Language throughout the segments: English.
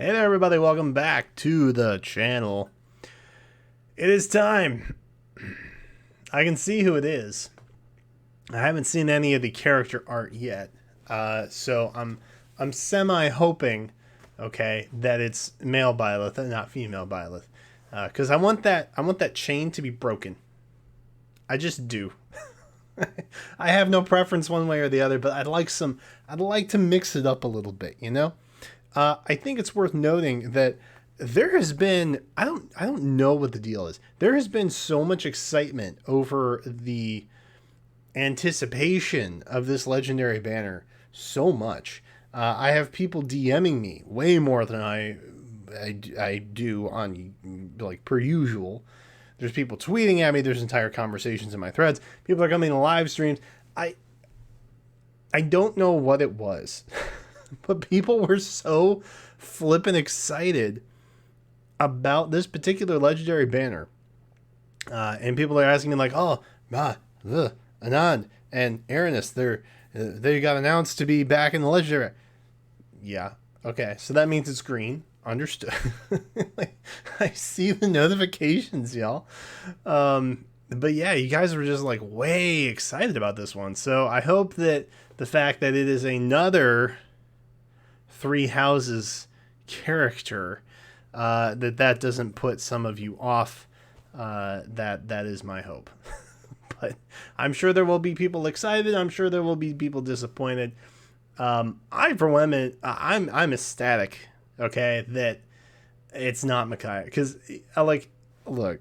Hey there everybody, welcome back to the channel. It is time. I can see who it is. I haven't seen any of the character art yet. So I'm semi hoping, okay, that it's male Byleth and not female Byleth. Cause I want that chain to be broken. I just do. I have no preference one way or the other, but I'd like to mix it up a little bit, you know? I think it's worth noting that there has been I don't know what the deal is. There has been so much excitement over the anticipation of this legendary banner. So much. I have people DMing me way more than I do on like per usual. There's people tweeting at me. There's entire conversations in my threads. People are coming to live streams. I don't know what it was. But people were so flippin' excited about this particular legendary banner. And people are asking me like, oh, Anand and Aranis, they got announced to be back in the legendary. Yeah. Okay. So that means it's green. Understood. Like, I see the notifications, y'all. But yeah, you guys were just like way excited about this one. So I hope that the fact that it is another Three Houses character, that doesn't put some of you off. That is my hope. But I'm sure there will be people excited. I'm sure there will be people disappointed. I for one, I'm ecstatic. Okay, that it's not Micaiah, because I look.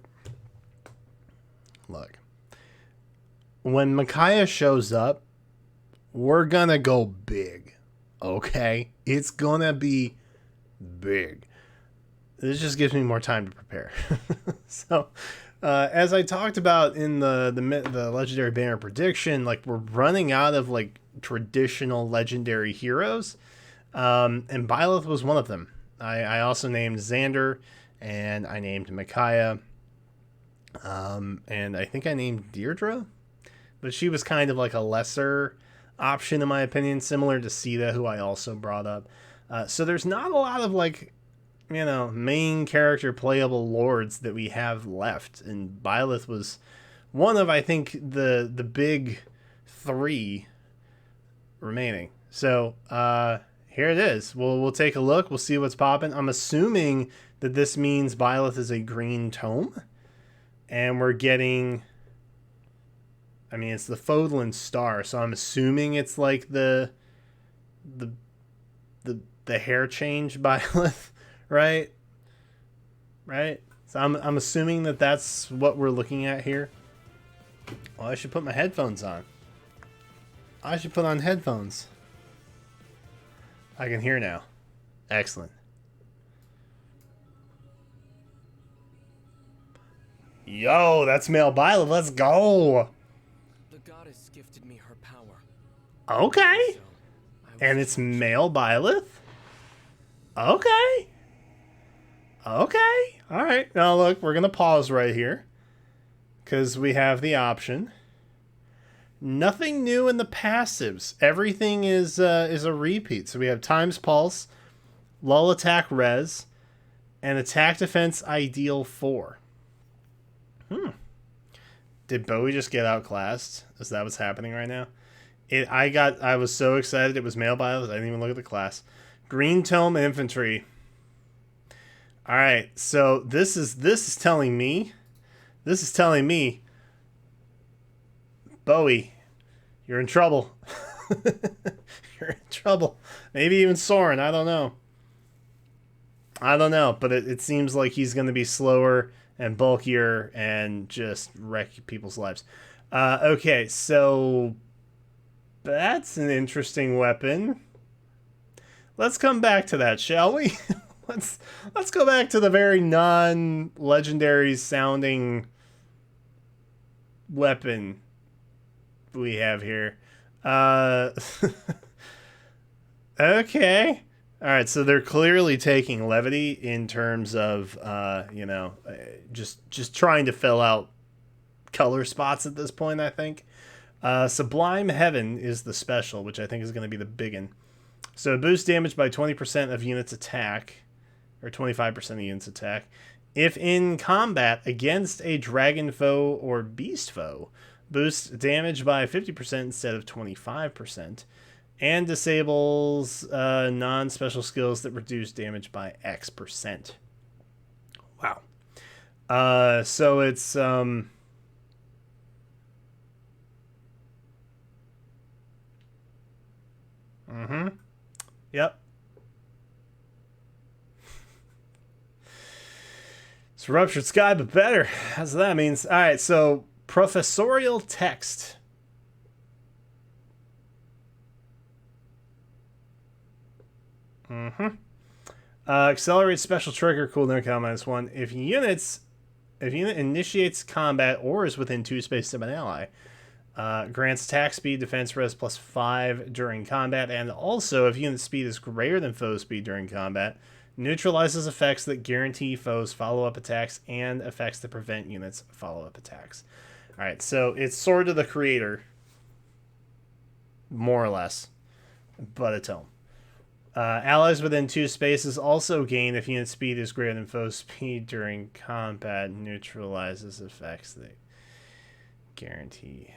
When Micaiah shows up, we're gonna go big. Okay, it's gonna be big. This just gives me more time to prepare. So, as I talked about in the legendary banner prediction, like we're running out of like traditional legendary heroes, and Byleth was one of them. I also named Xander, and I named Micaiah, and I think I named Deirdre, but she was kind of like a lesser option in my opinion, similar to Sita, who I also brought up. So there's not a lot of like, main character playable lords that we have left, and Byleth was one of, I think, the big three remaining. So here it is. We'll take a look. We'll see what's popping. I'm assuming that this means Byleth is a green tome, and we're getting. I mean, it's the Fódlan Star, so I'm assuming it's like the hair change Byleth, right? Right. So I'm assuming that that's what we're looking at here. Well, I should put my headphones on. I should put on headphones. I can hear now. Excellent. Yo, that's male Byleth. Let's go. Gifted me her power. Okay. And it's male Byleth? Okay. Okay. All right. Now look, we're going to pause right here because we have the option. Nothing new in the passives. Everything is a repeat. So we have times pulse, lull attack res, and attack defense ideal 4. Did Bowie just get outclassed? Is that what's happening right now? I was so excited it was male Byleth, I didn't even look at the class. Green Tome Infantry. Alright, so this is telling me. Bowie, you're in trouble. You're in trouble. Maybe even Soren, I don't know. But it seems like he's gonna be slower and bulkier and just wreck people's lives. Okay, so that's an interesting weapon. Let's come back to that, shall we? let's go back to the very non-legendary sounding weapon we have here. Okay. All right, so they're clearly taking levity in terms of, just trying to fill out color spots at this point, I think. Sublime Heaven is the special, which I think is going to be the big one. So it boosts damage by 20% of units attack. or 25% of the unit's attack. If in combat against a dragon foe or beast foe, boosts damage by 50% instead of 25%, and disables non-special skills that reduce damage by X%. Wow. So it's Yep. It's Ruptured Sky, but better. That's what that means. All right, so professorial text. Accelerate special trigger cooldown count -1. If unit initiates combat or is within 2 spaces of an ally, grants attack speed, defense res +5 during combat, and also if unit speed is greater than foe speed during combat, neutralizes effects that guarantee foes follow-up attacks and effects that prevent units follow-up attacks. Alright, so it's Sword of the Creator, more or less, but a tome. Allies within 2 spaces also gain if unit speed is greater than foe speed during combat, neutralizes effects that guarantee.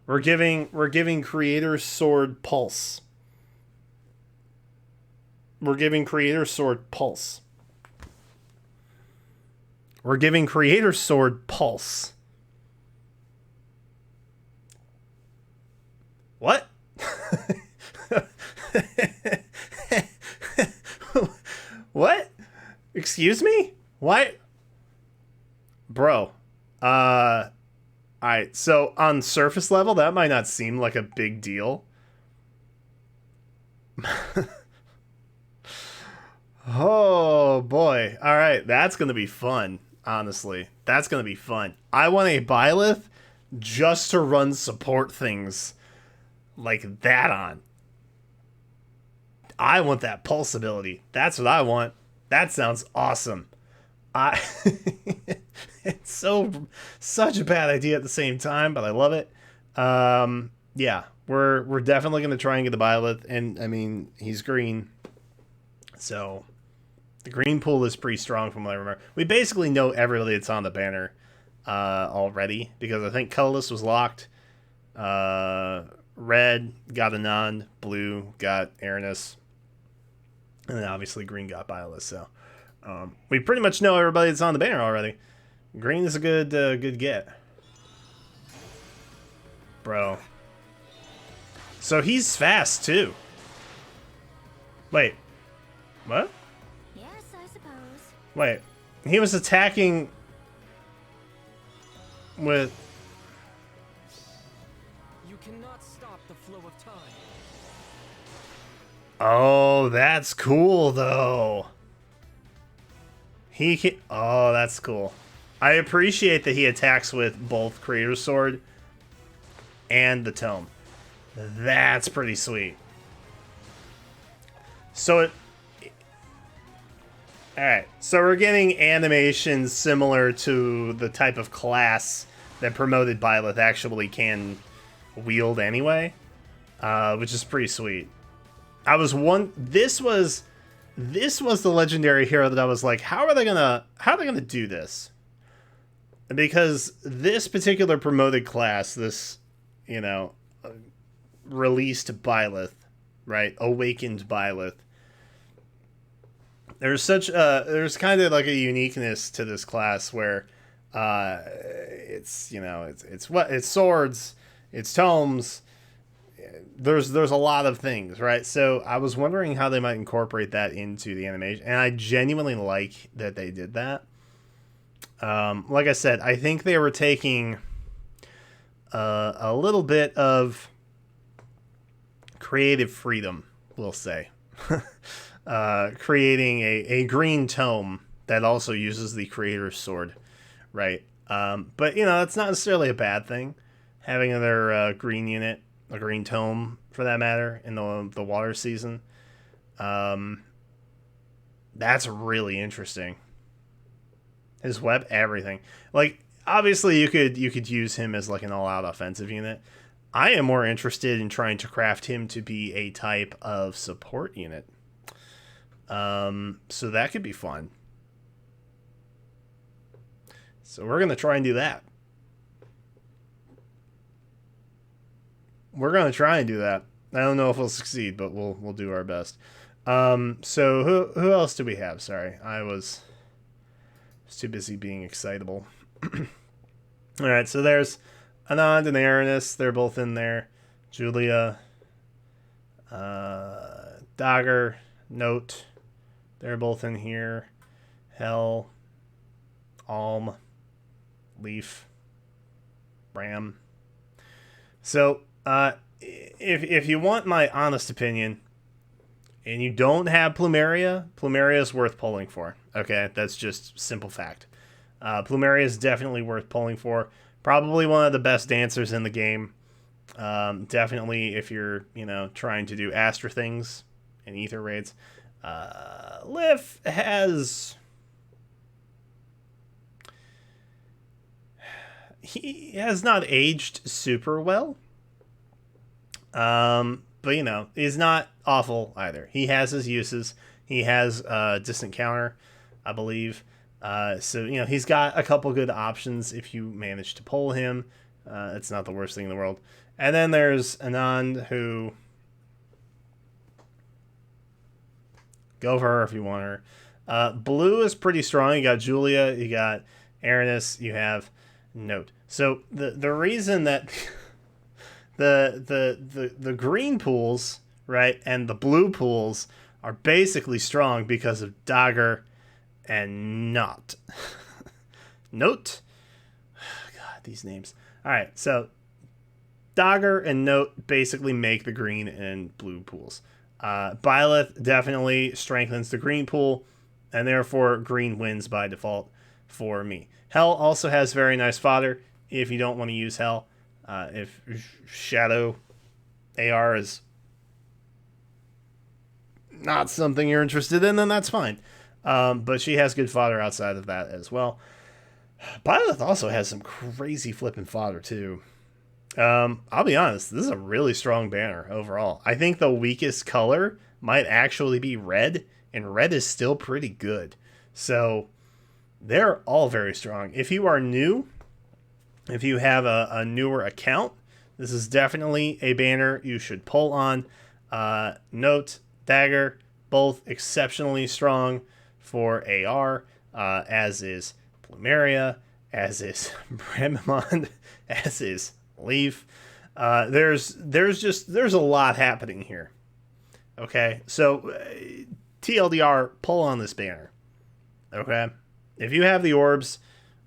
We're giving Creator Sword Pulse. We're giving Creator Sword Pulse. We're giving Creator Sword Pulse. What? What? Excuse me? What? Bro. Alright, so on surface level, that might not seem like a big deal. Oh, boy. Alright, that's going to be fun, honestly. That's going to be fun. I want a Byleth just to run support things like that on. I want that pulse ability. That's what I want. That sounds awesome. It's such a bad idea at the same time, but I love it. Yeah, we're definitely going to try and get the Byleth, and I mean, he's green, so the green pool is pretty strong from what I remember. We basically know everybody that's on the banner already, because I think colorless was locked. Red got Anand, blue got Aranis, and then obviously green got Byleth, so we pretty much know everybody that's on the banner already. Green is a good get. Bro. So he's fast, too. Wait. What? Yes, I suppose. Wait. He was attacking with... You cannot stop the flow of time. Oh, that's cool, though. He can... Oh, that's cool. I appreciate that he attacks with both Creator's Sword and the Tome. That's pretty sweet. So alright, so we're getting animations similar to the type of class that promoted Byleth actually can wield anyway, which is pretty sweet. This was the legendary hero that I was like, how are they gonna do this? Because this particular promoted class, this, released Byleth, right? Awakened Byleth. There's kind of like a uniqueness to this class where it's swords, it's tomes. There's a lot of things, right? So I was wondering how they might incorporate that into the animation, and I genuinely like that they did that. Like I said, I think they were taking a little bit of creative freedom, we'll say. Creating a green tome that also uses the Creator's Sword, right? But, that's not necessarily a bad thing. Having another green unit, a green tome, for that matter, in the water season. That's really interesting. His web, everything. Like, obviously you could use him as like an all-out offensive unit. I am more interested in trying to craft him to be a type of support unit. So that could be fun. So we're gonna try and do that. We're gonna try and do that. I don't know if we'll succeed, but we'll do our best. So who else do we have? Sorry, I was too busy being excitable. All right, so there's Anand and Aranis. They're both in there. Julia, Dagger, Note. They're both in here. Hell, Alm, Leaf, Ram. So, if you want my honest opinion, and you don't have Plumeria, Plumeria is worth pulling for. Okay, that's just simple fact. Plumeria is definitely worth pulling for. Probably one of the best dancers in the game. Definitely if you're, trying to do Astra things and Ether raids. Lif he has not aged super well. But he's not awful either. He has his uses. He has distant counter, I believe. So he's got a couple good options if you manage to pull him. It's not the worst thing in the world. And then there's Anand, who, go for her if you want her. Blue is pretty strong. You got Julia, you got Aranis, you have Note. So the reason that the green pools, right, and the blue pools are basically strong because of Dagger and Not. Note? God, these names. All right, so Dagger and Note basically make the green and blue pools. Byleth definitely strengthens the green pool, and therefore green wins by default for me. Hell also has very nice fodder if you don't want to use Hell. If Shadow AR is not something you're interested in, then that's fine. But she has good fodder outside of that as well. Byleth also has some crazy flipping fodder too. I'll be honest, this is a really strong banner overall. I think the weakest color might actually be red, and red is still pretty good. So they're all very strong. If you are new, if you have a newer account, this is definitely a banner you should pull on. Note, Dagger, both exceptionally strong for AR, as is Plumeria, as is Bramimond, as is Leaf. There's a lot happening here. Okay, so TLDR, pull on this banner. Okay, if you have the orbs,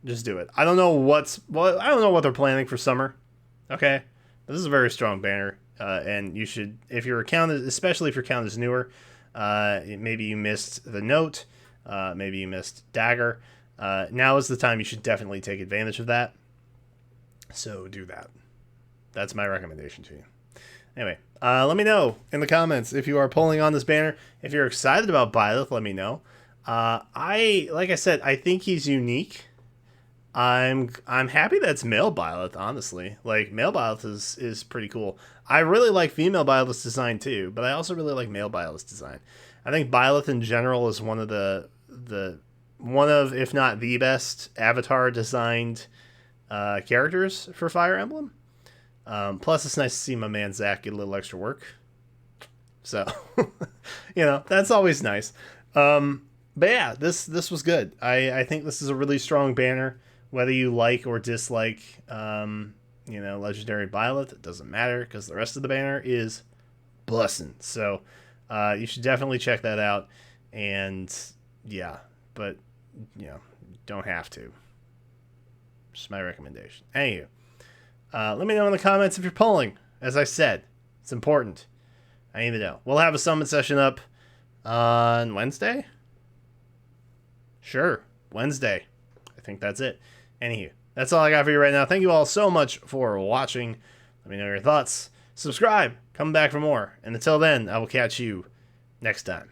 just do it. I don't know what they're planning for summer. Okay, this is a very strong banner, and you should, if your account is, especially if your account is newer, maybe you missed the Note, maybe you missed Dagger. Now is the time you should definitely take advantage of that. So do that. That's my recommendation to you. Anyway, let me know in the comments if you are pulling on this banner. If you're excited about Byleth, let me know. Like I said, I think he's unique. I'm happy that's male Byleth, honestly. Like, male Byleth is pretty cool. I really like female Byleth's design too, but I also really like male Byleth's design. I think Byleth in general is one of if not the best avatar designed characters for Fire Emblem. Plus, it's nice to see my man Zach get a little extra work. So, that's always nice. But yeah, this was good. I think this is a really strong banner. Whether you like or dislike, Legendary Byleth, it doesn't matter because the rest of the banner is bussin'. So, you should definitely check that out. And yeah, but don't have to. Just my recommendation. Anywho, let me know in the comments if you're pulling. As I said, it's important. I need to know. We'll have a summon session up on Wednesday. Sure, Wednesday. I think that's it. Anywho, that's all I got for you right now. Thank you all so much for watching. Let me know your thoughts. Subscribe. Come back for more. And until then, I will catch you next time.